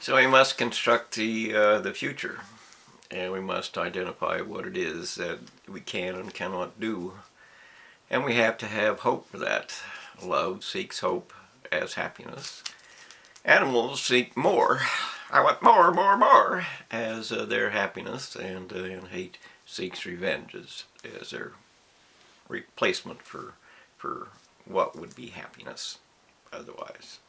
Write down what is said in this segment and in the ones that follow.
So we must construct the future, and we must identify what it is that we can and cannot do. And we have to have hope for that. Love seeks hope as happiness. Animals seek more. I want more, more, more as their happiness, and hate seeks revenge as their replacement for what would be happiness otherwise.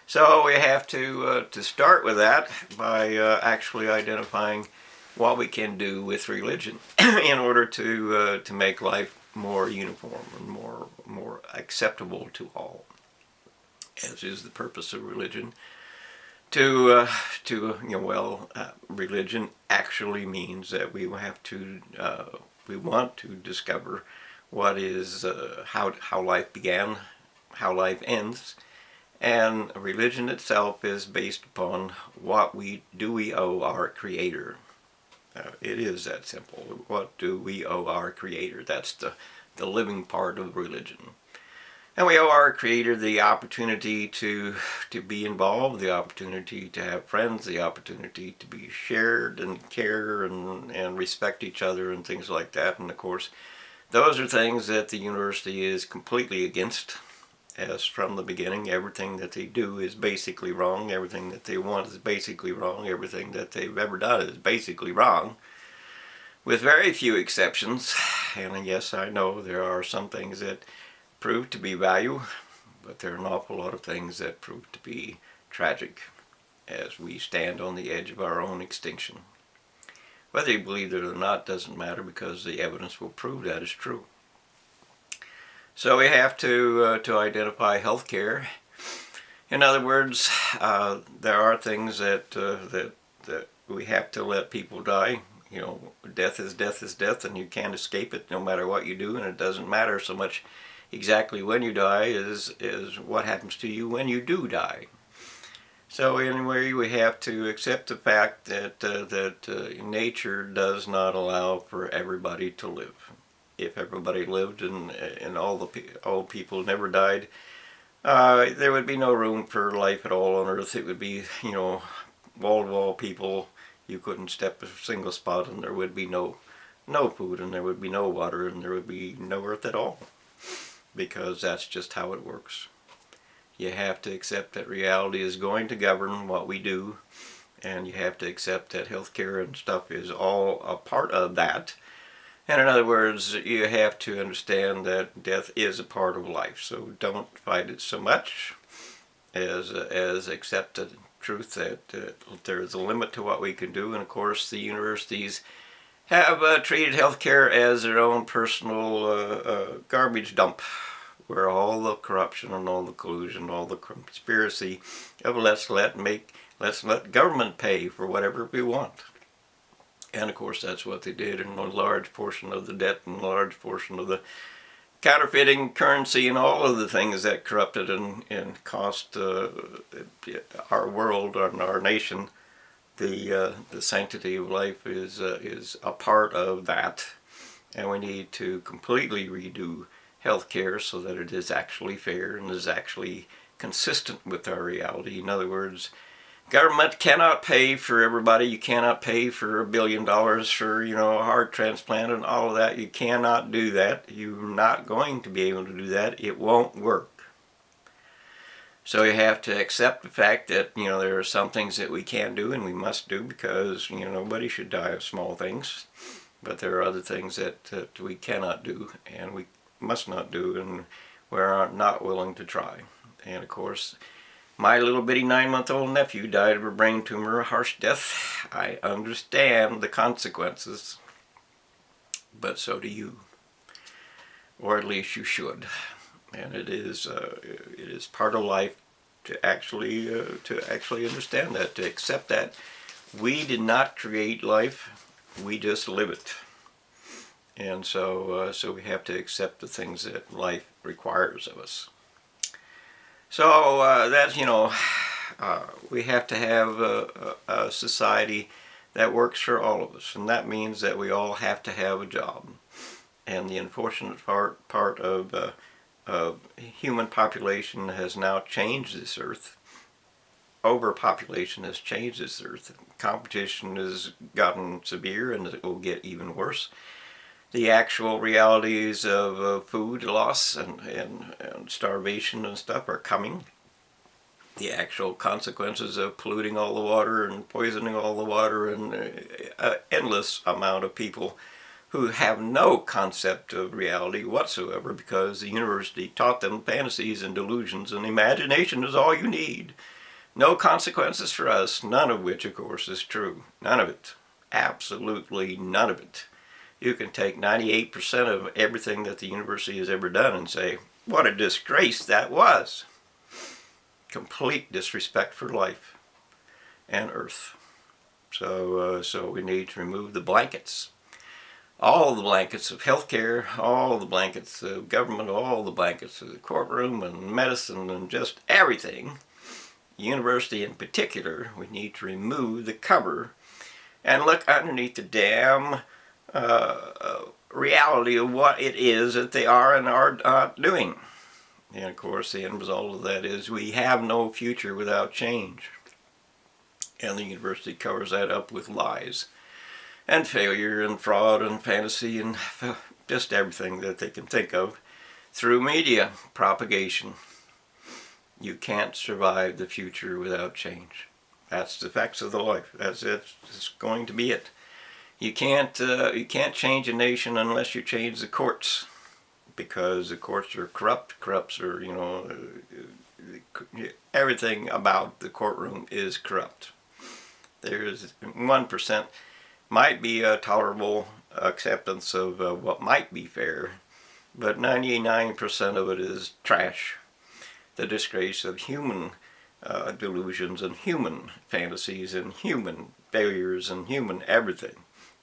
So we have to start with that by actually identifying what we can do with religion in order to make life more uniform and more acceptable to all, as is the purpose of religion. Religion actually means that we have to we want to discover what is how life began, how life ends. And religion itself is based upon what we owe our Creator. It is that simple. What do we owe our Creator? That's the living part of religion. And we owe our Creator the opportunity to be involved, the opportunity to have friends, the opportunity to be shared and care and respect each other and things like that. And of course, those are things that the university is completely against. As from the beginning, everything that they do is basically wrong. Everything that they want is basically wrong. Everything that they've ever done is basically wrong, with very few exceptions. And yes, I know there are some things that prove to be value, but there are an awful lot of things that prove to be tragic as we stand on the edge of our own extinction. Whether you believe it or not doesn't matter, because the evidence will prove that is true. So we have to identify health care. In other words, there are things that we have to let people die. You know, death is death is death, and you can't escape it no matter what you do, and it doesn't matter so much exactly when you die is what happens to you when you do die. So anyway, we have to accept the fact that nature does not allow for everybody to live. If everybody lived and all people never died, there would be no room for life at all on Earth. It would be, wall-to-wall people. You couldn't step a single spot, and there would be no food, and there would be no water, and there would be no Earth at all, because that's just how it works. You have to accept that reality is going to govern what we do, and you have to accept that healthcare and stuff is all a part of that. And in other words, you have to understand that death is a part of life. So don't fight it so much as accept the truth that there is a limit to what we can do. And of course, the universities have treated healthcare as their own personal garbage dump, where all the corruption and all the collusion, all the conspiracy of let's let government pay for whatever we want. And of course, that's what they did, and a large portion of the debt and a large portion of the counterfeiting currency and all of the things that corrupted and cost our world and our nation the sanctity of life is a part of that. And we need to completely redo healthcare so that it is actually fair and is actually consistent with our reality. In other words, government cannot pay for everybody. You cannot pay for $1 billion for, a heart transplant and all of that. You cannot do that. You're not going to be able to do that. It won't work. So you have to accept the fact that, there are some things that we can do and we must do, because, nobody should die of small things. But there are other things that we cannot do and we must not do, and we're not willing to try. And of course, my little bitty 9-month-old nephew died of a brain tumor, a harsh death. I understand the consequences, but so do you, or at least you should. And it is part of life to actually understand that, to accept that we did not create life, we just live it. And so we have to accept the things that life requires of us. So that's, we have to have a society that works for all of us, and that means that we all have to have a job. And the unfortunate part of human population has now changed this earth, overpopulation has changed this earth. Competition has gotten severe, and it will get even worse. The actual realities of food loss and starvation and stuff are coming. The actual consequences of polluting all the water and poisoning all the water, and an endless amount of people who have no concept of reality whatsoever, because the university taught them fantasies and delusions, and imagination is all you need. No consequences for us, none of which, of course, is true. None of it. Absolutely none of it. You can take 98% of everything that the university has ever done and say, what a disgrace that was. Complete disrespect for life and earth. So we need to remove the blankets. All the blankets of healthcare, all the blankets of government, all the blankets of the courtroom and medicine and just everything. University in particular, we need to remove the cover and look underneath the damn reality of what it is that they are and are not doing. And of course the end result of that is we have no future without change. And the university covers that up with lies and failure and fraud and fantasy and just everything that they can think of through media propagation. You can't survive the future without change. That's the facts of the life. That's it. It's going to be it. You can't change a nation unless you change the courts, because the courts are corrupt. Corrupts are, everything about the courtroom is corrupt. There's 1% might be a tolerable acceptance of what might be fair, but 99% of it is trash. The disgrace of human delusions and human fantasies and human failures and human everything.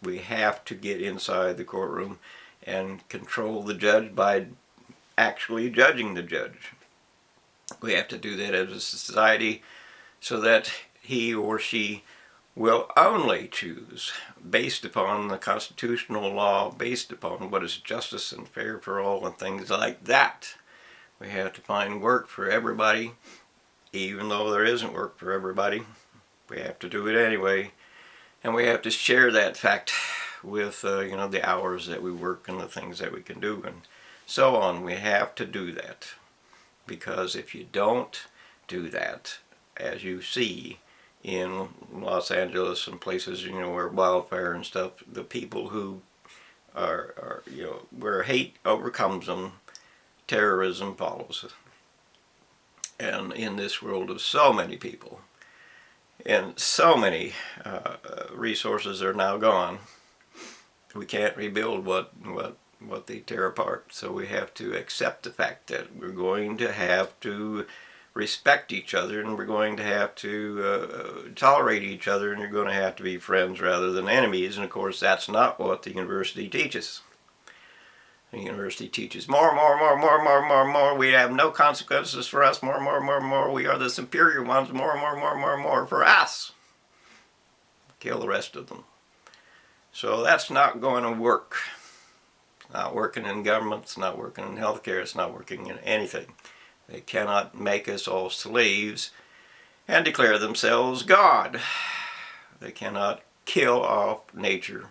We have to get inside the courtroom and control the judge by actually judging the judge. We have to do that as a society so that he or she will only choose based upon the constitutional law, based upon what is justice and fair for all and things like that. We have to find work for everybody, even though there isn't work for everybody. We have to do it anyway, and we have to share that fact with the hours that we work and the things that we can do and so on. We have to do that, because if you don't do that, as you see in Los Angeles and places where wildfire and stuff, the people who are where hate overcomes them, terrorism follows. And in this world of so many people and so many resources are now gone, we can't rebuild what they tear apart. So we have to accept the fact that we're going to have to respect each other, and we're going to have to tolerate each other, and you're going to have to be friends rather than enemies. And of course that's not what the university teaches. The university teaches more. We have no consequences for us. More. We are the superior ones. More for us. Kill the rest of them. So that's not going to work. It's not working in government. It's not working in healthcare. It's not working in anything. They cannot make us all slaves and declare themselves God. They cannot kill off nature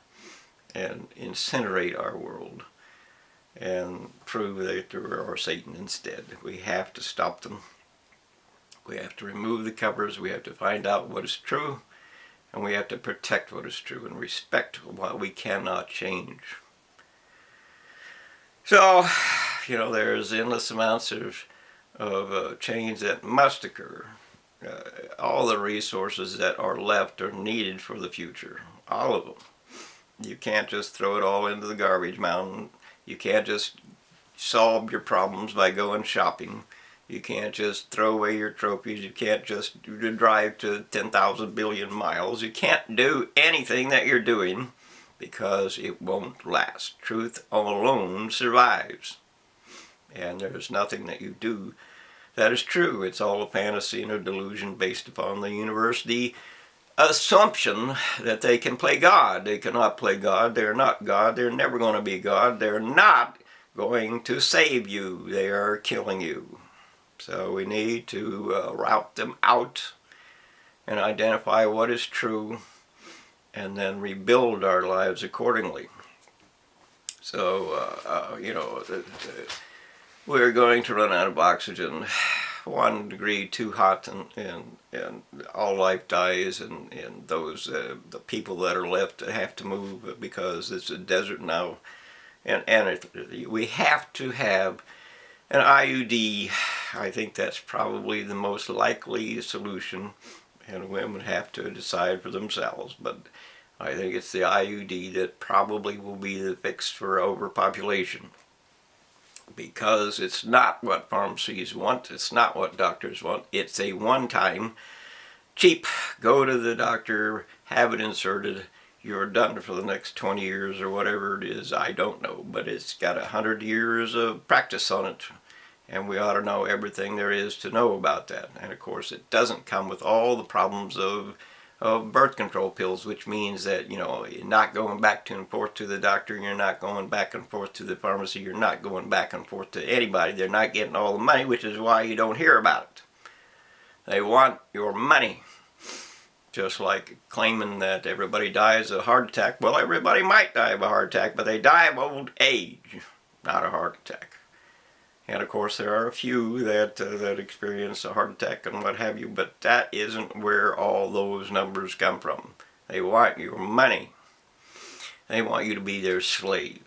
and incinerate our world and prove that they are Satan instead. We have to stop them. We have to remove the covers. We have to find out what is true, and we have to protect what is true and respect what we cannot change. So, there's endless amounts of change that must occur. All the resources that are left are needed for the future. All of them. You can't just throw it all into the garbage mountain. You can't just solve your problems by going shopping. You can't just throw away your trophies. You can't just drive to 10,000 billion miles. You can't do anything that you're doing, because it won't last. Truth alone survives. And there's nothing that you do that is true. It's all a fantasy and a delusion based upon the university assumption that they can play God. They cannot play God. They're not God. They're never going to be God. They're not going to save you. They are killing you. So we need to rout them out and identify what is true, and then rebuild our lives accordingly. So, we're going to run out of oxygen. 1 degree too hot, and all life dies, and those the people that are left have to move because it's a desert now, and we have to have an IUD. I think that's probably the most likely solution, and women have to decide for themselves, but I think it's the IUD that probably will be the fix for overpopulation, because it's not what pharmacies want, it's not what doctors want. It's a one-time, cheap, go to the doctor, have it inserted, you're done for the next 20 years or whatever it is. I don't know, but it's got 100 years of practice on it, and we ought to know everything there is to know about that. And of course it doesn't come with all the problems of birth control pills, which means that, you're not going back and forth to the doctor, you're not going back and forth to the pharmacy, you're not going back and forth to anybody. They're not getting all the money, which is why you don't hear about it. They want your money. Just like claiming that everybody dies of a heart attack. Well, everybody might die of a heart attack, but they die of old age, not a heart attack. And of course there are a few that experience a heart attack and what have you, but that isn't where all those numbers come from. They want your money. They want you to be their slave,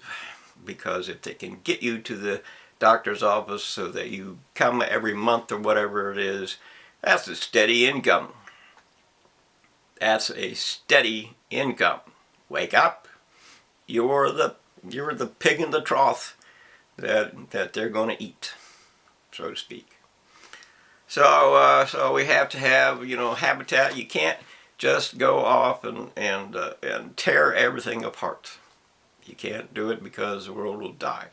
because if they can get you to the doctor's office so that you come every month or whatever it is, that's a steady income. That's a steady income. Wake up. You're the pig in the trough that they're going to eat, so to speak. So we have to have habitat. You can't just go off and tear everything apart. You can't do it, because the world will die.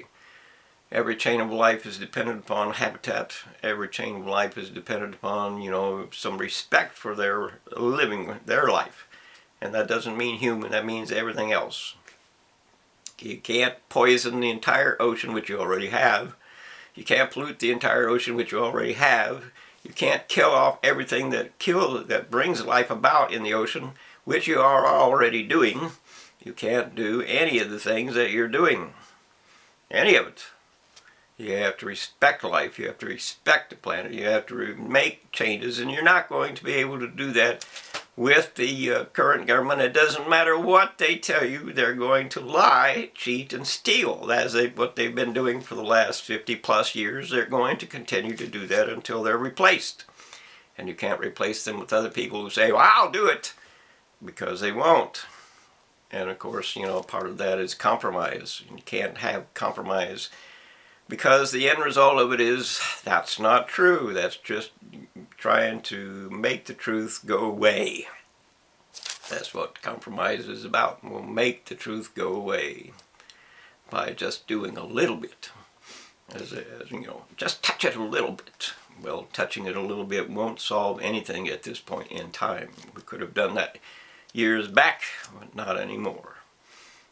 Every chain of life is dependent upon habitat. Every chain of life is dependent upon some respect for their living their life, and that doesn't mean human. That means everything else. You can't poison the entire ocean, which you already have. You can't pollute the entire ocean, which you already have. You can't kill off everything that brings life about in the ocean, which you are already doing. You can't do any of the things that you're doing. Any of it. You have to respect life. You have to respect the planet. You have to make changes, and you're not going to be able to do that with the current government. It doesn't matter what they tell you. They're going to lie, cheat, and steal. That's what they've been doing for the last 50 plus years. They're going to continue to do that until they're replaced. And you can't replace them with other people who say, well, I'll do it, because they won't. And of course, part of that is compromise. You can't have compromise, because the end result of it is that's not true. That's just trying to make the truth go away. That's what compromise is about. We'll make the truth go away by just doing a little bit. Just touch it a little bit. Well, touching it a little bit won't solve anything at this point in time. We could have done that years back, but not anymore,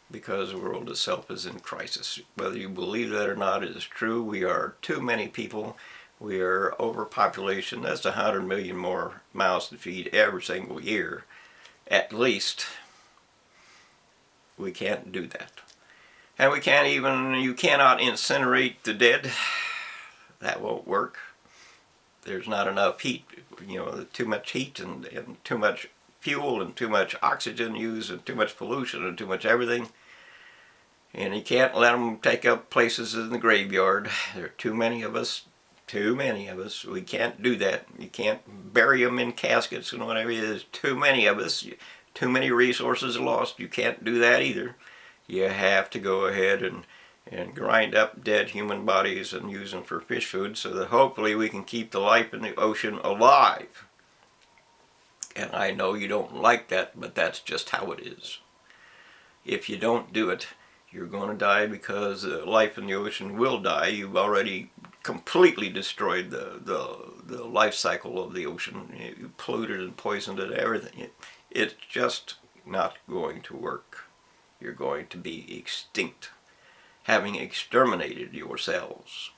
because the world itself is in crisis. Whether you believe that or not is true. We are too many people. We are overpopulation. That's 100 million more mouths to feed every single year, at least. We can't do that. And you cannot incinerate the dead. That won't work. There's not enough heat, too much heat and too much fuel and too much oxygen used and too much pollution and too much everything. And you can't let them take up places in the graveyard. There are too many of us. Too many of us. We can't do that. You can't bury them in caskets and whatever it is. Too many of us. Too many resources lost. You can't do that either. You have to go ahead and grind up dead human bodies and use them for fish food, so that hopefully we can keep the life in the ocean alive. And I know you don't like that, but that's just how it is. If you don't do it, you're going to die, because life in the ocean will die. You've already completely destroyed the life cycle of the ocean. You polluted and poisoned it, everything. It's just not going to work. You're going to be extinct, having exterminated yourselves.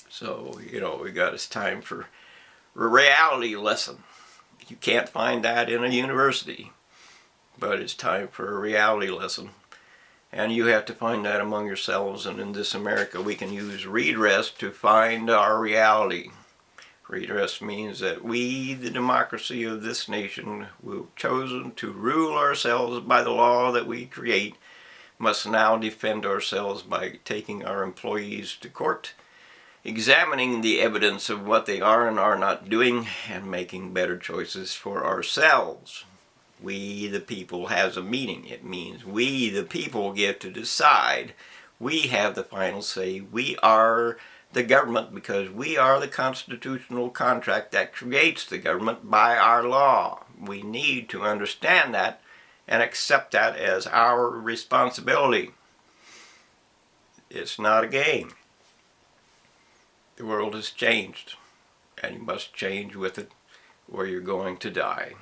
So, it's time for a reality lesson. You can't find that in a university. But it's time for a reality lesson. And you have to find that among yourselves. And in this America, we can use redress to find our reality. Redress means that we, the democracy of this nation, who have chosen to rule ourselves by the law that we create, must now defend ourselves by taking our employees to court, examining the evidence of what they are and are not doing, and making better choices for ourselves. We, the people, has a meaning. It means we, the people, get to decide. We have the final say. We are the government because we are the constitutional contract that creates the government by our law. We need to understand that and accept that as our responsibility. It's not a game. The world has changed, and you must change with it or you're going to die.